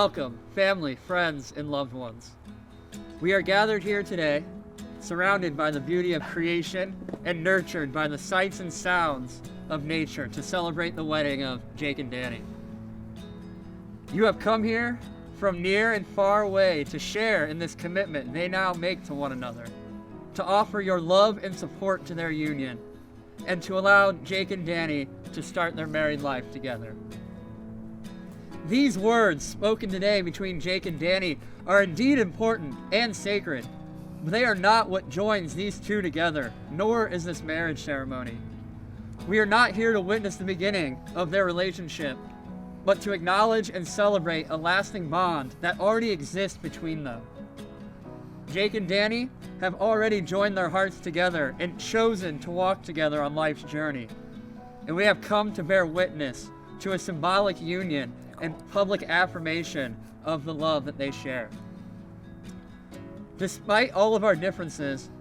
Welcome, family, friends, and loved ones. We are gathered here today, surrounded by the beauty of creation and nurtured by the sights and sounds of nature to celebrate the wedding of Jake and Danny. You have come here from near and far away to share in this commitment they now make to one another, to offer your love and support to their union, and to allow Jake and Danny to start their married life together. These words spoken today between Jake and Danny are indeed important and sacred, but they are not what joins these two together, nor is this marriage ceremony. We are not here to witness the beginning of their relationship, but to acknowledge and celebrate a lasting bond that already exists between them. Jake and Danny have already joined their hearts together and chosen to walk together on life's journey. And we have come to bear witness to a symbolic union and public affirmation of the love that they share. Despite all of our differences,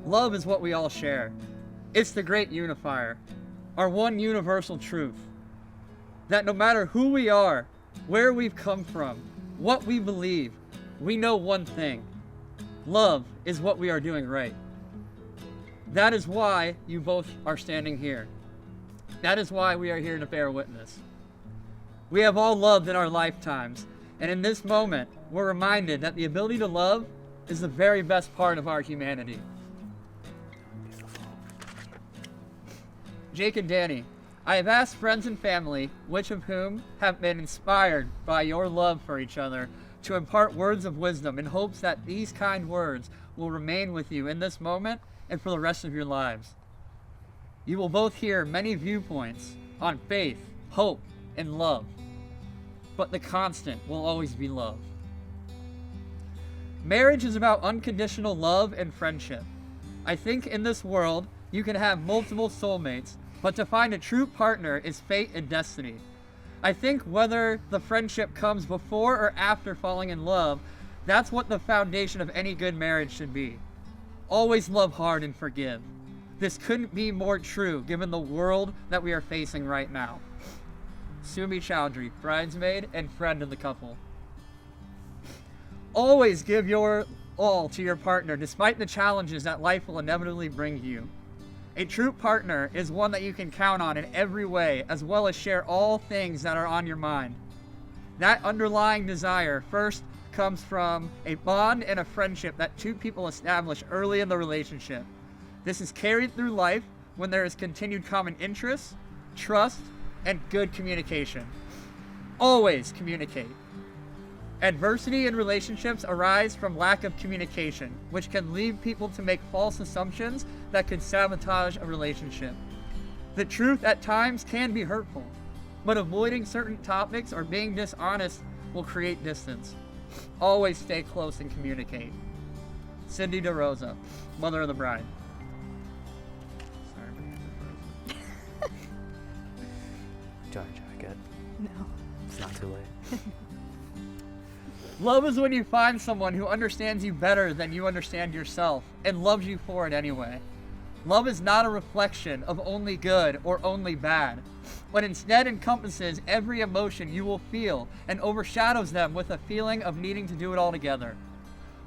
love is what we all share. It's the great unifier, our one universal truth, that no matter who we are, where we've come from, what we believe, we know one thing: love is what we are doing right. That is why you both are standing here. That is why we are here to bear witness. We have all loved in our lifetimes, and in this moment, we're reminded that the ability to love is the very best part of our humanity. Jake and Danny, I have asked friends and family, which of whom have been inspired by your love for each other, to impart words of wisdom in hopes that these kind words will remain with you in this moment and for the rest of your lives. You will both hear many viewpoints on faith, hope, and love, but the constant will always be love. Marriage is about unconditional love and friendship. I think in this world, you can have multiple soulmates, but to find a true partner is fate and destiny. I think whether the friendship comes before or after falling in love, that's what the foundation of any good marriage should be. Always love hard and forgive. This couldn't be more true given the world that we are facing right now. Sumi Chowdhury, bridesmaid and friend of the couple. Always give your all to your partner despite the challenges that life will inevitably bring you. A true partner is one that you can count on in every way, as well as share all things that are on your mind. That underlying desire first comes from a bond and a friendship that two people establish early in the relationship. This is carried through life when there is continued common interests, trust, and good communication. Always communicate. Adversity in relationships arise from lack of communication, which can lead people to make false assumptions that could sabotage a relationship. The truth at times can be hurtful, but avoiding certain topics or being dishonest will create distance. Always stay close and communicate. Cindy DeRosa, mother of the bride. Johnny jacket. No. It's not too late. Love is when you find someone who understands you better than you understand yourself and loves you for it anyway. Love is not a reflection of only good or only bad, but instead encompasses every emotion you will feel and overshadows them with a feeling of needing to do it all together.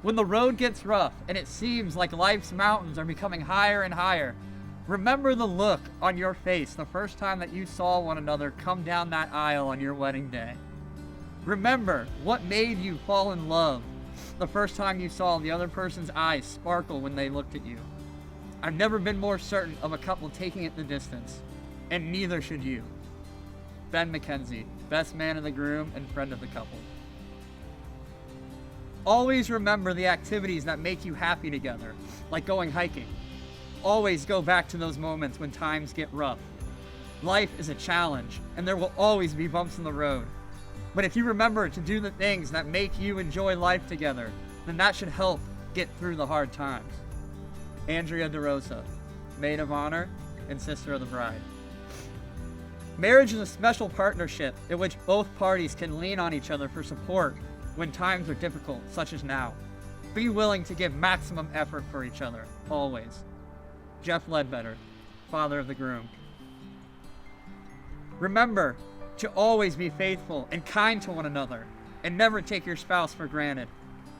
When the road gets rough and it seems like life's mountains are becoming higher and higher, remember the look on your face the first time that you saw one another come down that aisle on your wedding day. Remember what made you fall in love the first time you saw the other person's eyes sparkle when they looked at you. I've never been more certain of a couple taking it the distance, and neither should you. Ben McKenzie, best man of the groom and friend of the couple. Always remember the activities that make you happy together, like going hiking. Always go back to those moments when times get rough. Life is a challenge, and there will always be bumps in the road. But if you remember to do the things that make you enjoy life together, then that should help get through the hard times. Andrea DeRosa, maid of honor and sister of the bride. Marriage is a special partnership in which both parties can lean on each other for support when times are difficult, such as now. Be willing to give maximum effort for each other, always. Jeff Ledbetter, father of the groom. Remember to always be faithful and kind to one another, and never take your spouse for granted.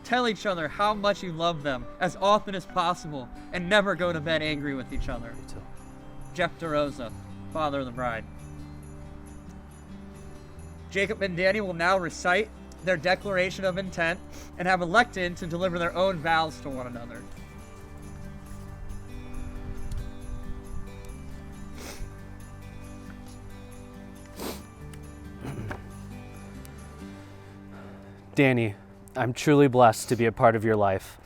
Tell each other how much you love them as often as possible, and never go to bed angry with each other. Me too. Jeff DeRosa, father of the bride. Jacob and Danny will now recite their declaration of intent and have elected to deliver their own vows to one another. Danny, I'm truly blessed to be a part of your life,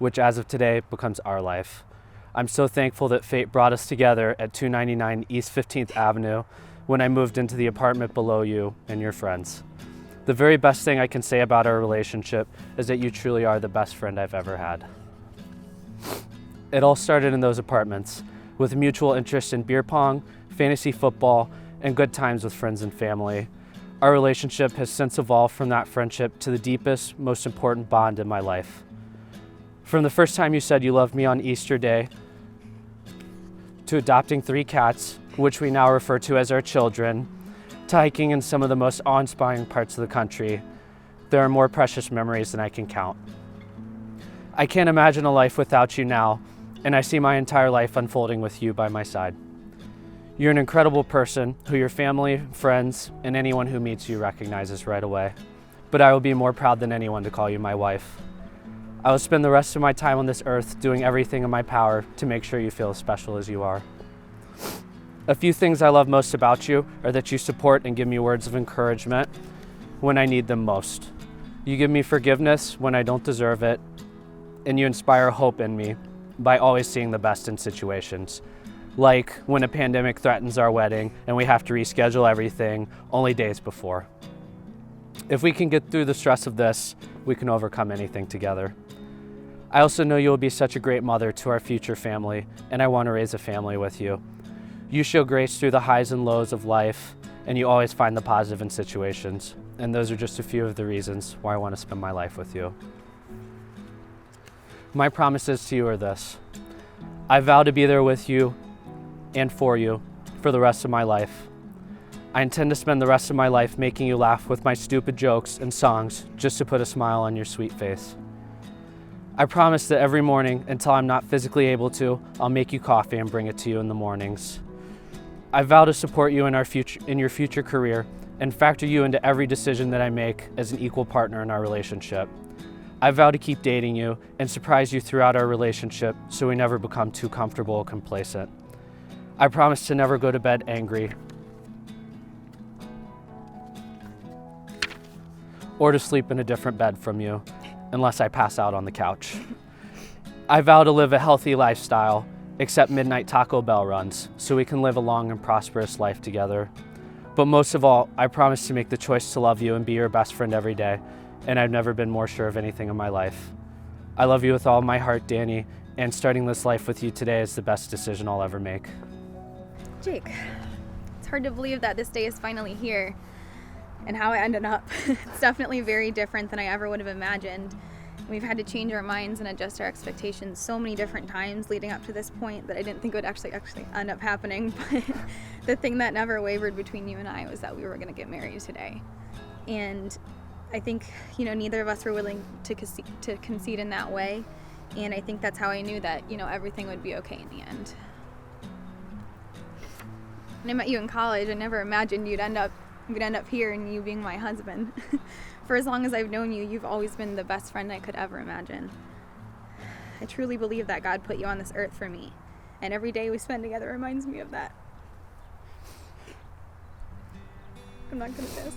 which as of today becomes our life. I'm so thankful that fate brought us together at 299 East 15th Avenue when I moved into the apartment below you and your friends. The very best thing I can say about our relationship is that you truly are the best friend I've ever had. It all started in those apartments with mutual interest in beer pong, fantasy football, and good times with friends and family. Our relationship has since evolved from that friendship to the deepest, most important bond in my life. From the first time you said you loved me on Easter Day, to adopting 3 cats, which we now refer to as our children, to hiking in some of the most awe-inspiring parts of the country, there are more precious memories than I can count. I can't imagine a life without you now, and I see my entire life unfolding with you by my side. You're an incredible person who your family, friends, and anyone who meets you recognizes right away. But I will be more proud than anyone to call you my wife. I will spend the rest of my time on this earth doing everything in my power to make sure you feel as special as you are. A few things I love most about you are that you support and give me words of encouragement when I need them most. You give me forgiveness when I don't deserve it, and you inspire hope in me by always seeing the best in situations. Like when a pandemic threatens our wedding and we have to reschedule everything only days before. If we can get through the stress of this, we can overcome anything together. I also know you will be such a great mother to our future family, and I want to raise a family with you. You show grace through the highs and lows of life, and you always find the positive in situations. And those are just a few of the reasons why I want to spend my life with you. My promises to you are this. I vow to be there with you and for you for the rest of my life. I intend to spend the rest of my life making you laugh with my stupid jokes and songs just to put a smile on your sweet face. I promise that every morning, until I'm not physically able to, I'll make you coffee and bring it to you in the mornings. I vow to support you in your future career and factor you into every decision that I make as an equal partner in our relationship. I vow to keep dating you and surprise you throughout our relationship so we never become too comfortable or complacent. I promise to never go to bed angry or to sleep in a different bed from you unless I pass out on the couch. I vow to live a healthy lifestyle, except midnight Taco Bell runs, so we can live a long and prosperous life together. But most of all, I promise to make the choice to love you and be your best friend every day, and I've never been more sure of anything in my life. I love you with all my heart, Danny, and starting this life with you today is the best decision I'll ever make. Jake, it's hard to believe that this day is finally here and how it ended up. It's definitely very different than I ever would have imagined. We've had to change our minds and adjust our expectations so many different times leading up to this point that I didn't think would actually end up happening. But the thing that never wavered between you and I was that we were going to get married today. And I think, neither of us were willing to concede in that way. And I think that's how I knew that, everything would be okay in the end. When I met you in college, I never imagined we'd end up here and you being my husband. For as long as I've known you, you've always been the best friend I could ever imagine. I truly believe that God put you on this earth for me, and every day we spend together reminds me of that. I'm not good at this.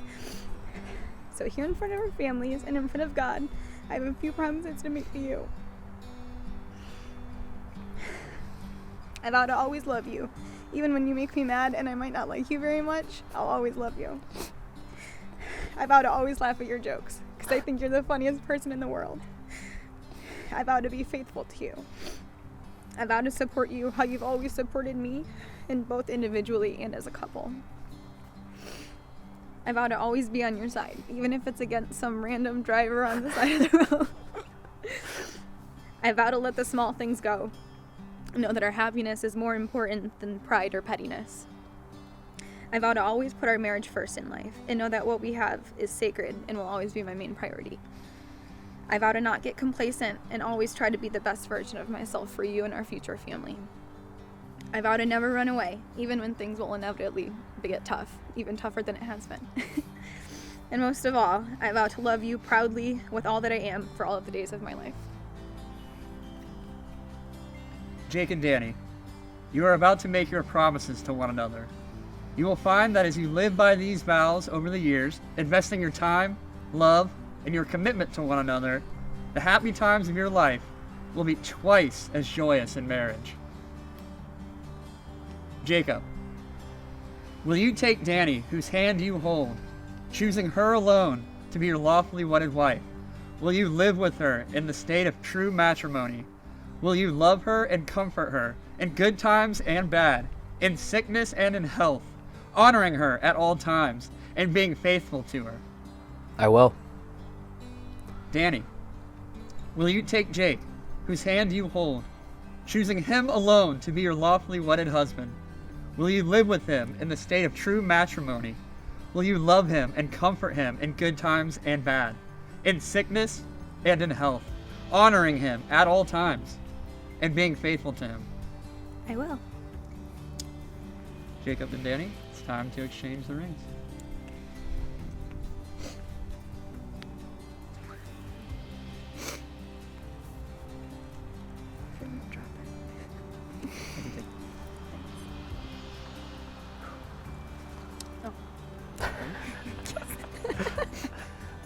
So here in front of our families and in front of God, I have a few promises to make to you. I vow to always love you. Even when you make me mad and I might not like you very much, I'll always love you. I vow to always laugh at your jokes, because I think you're the funniest person in the world. I vow to be faithful to you. I vow to support you how you've always supported me, in both individually and as a couple. I vow to always be on your side, even if it's against some random driver on the side of the road. I vow to let the small things go. Know that our happiness is more important than pride or pettiness. I vow to always put our marriage first in life and know that what we have is sacred and will always be my main priority. I vow to not get complacent and always try to be the best version of myself for you and our future family. I vow to never run away, even when things will inevitably get tough, even tougher than it has been. And most of all, I vow to love you proudly with all that I am for all of the days of my life. Jake and Danny, you are about to make your promises to one another. You will find that as you live by these vows over the years, investing your time, love, and your commitment to one another, the happy times of your life will be twice as joyous in marriage. Jacob, will you take Danny, whose hand you hold, choosing her alone to be your lawfully wedded wife? Will you live with her in the state of true matrimony? Will you love her and comfort her in good times and bad, in sickness and in health, honoring her at all times and being faithful to her? I will. Danny, will you take Jake, whose hand you hold, choosing him alone to be your lawfully wedded husband? Will you live with him in the state of true matrimony? Will you love him and comfort him in good times and bad, in sickness and in health, honoring him at all times and being faithful to him? I will. Jacob and Danny, it's time to exchange the rings.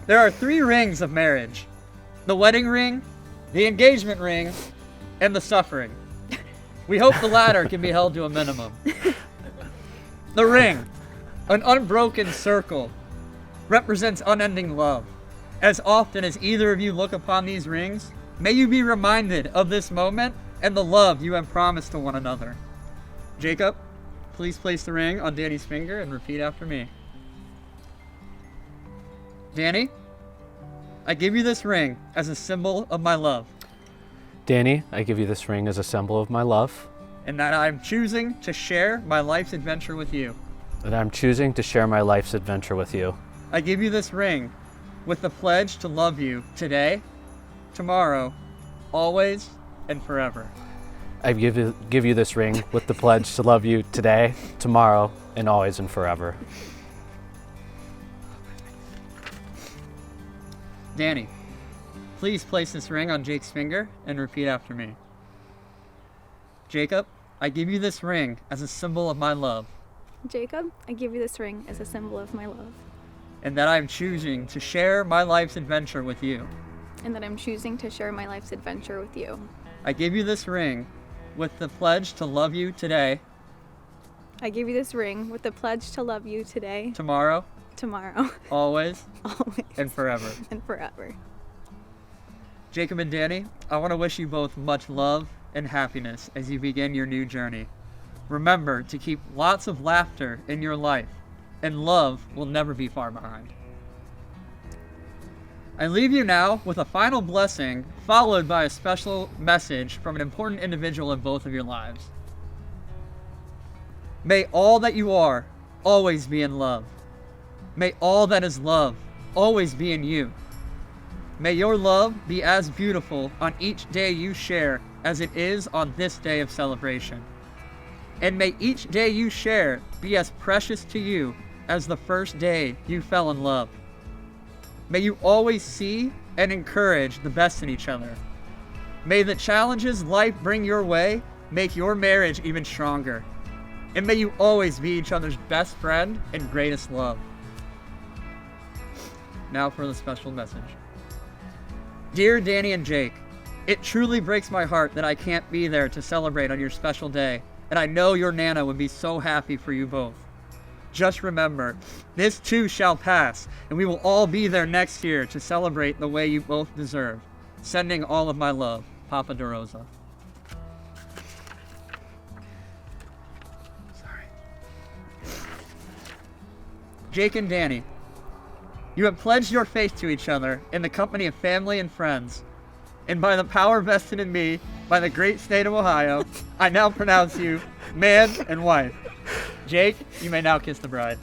There are 3 rings of marriage: the wedding ring, the engagement ring, and the suffering. We hope the latter can be held to a minimum. The ring, an unbroken circle, represents unending love. As often as either of you look upon these rings, may you be reminded of this moment and the love you have promised to one another. Jacob, please place the ring on Danny's finger and repeat after me. Danny, I give you this ring as a symbol of my love. Danny, I give you this ring as a symbol of my love. And that I am choosing to share my life's adventure with you. And I'm choosing to share my life's adventure with you. I give you this ring with the pledge to love you today, tomorrow, always, and forever. I give you this ring with the pledge to love you today, tomorrow, and always and forever. Danny, please place this ring on Jake's finger and repeat after me. Jacob, I give you this ring as a symbol of my love. Jacob, I give you this ring as a symbol of my love. And that I am choosing to share my life's adventure with you. And that I'm choosing to share my life's adventure with you. I give you this ring with the pledge to love you today. I give you this ring with the pledge to love you today, Tomorrow. tomorrow, Always. always, And forever. and forever. Jacob and Danny, I want to wish you both much love and happiness as you begin your new journey. Remember to keep lots of laughter in your life, and love will never be far behind. I leave you now with a final blessing, followed by a special message from an important individual in both of your lives. May all that you are always be in love. May all that is love always be in you. May your love be as beautiful on each day you share as it is on this day of celebration. And may each day you share be as precious to you as the first day you fell in love. May you always see and encourage the best in each other. May the challenges life bring your way make your marriage even stronger. And may you always be each other's best friend and greatest love. Now for the special message. Dear Danny and Jake, it truly breaks my heart that I can't be there to celebrate on your special day, and I know your Nana would be so happy for you both. Just remember, this too shall pass, and we will all be there next year to celebrate the way you both deserve. Sending all of my love, Papa DeRosa. Sorry. Jake and Danny, you have pledged your faith to each other in the company of family and friends, and by the power vested in me by the great state of Ohio, I now pronounce you man and wife. Jake, you may now kiss the bride.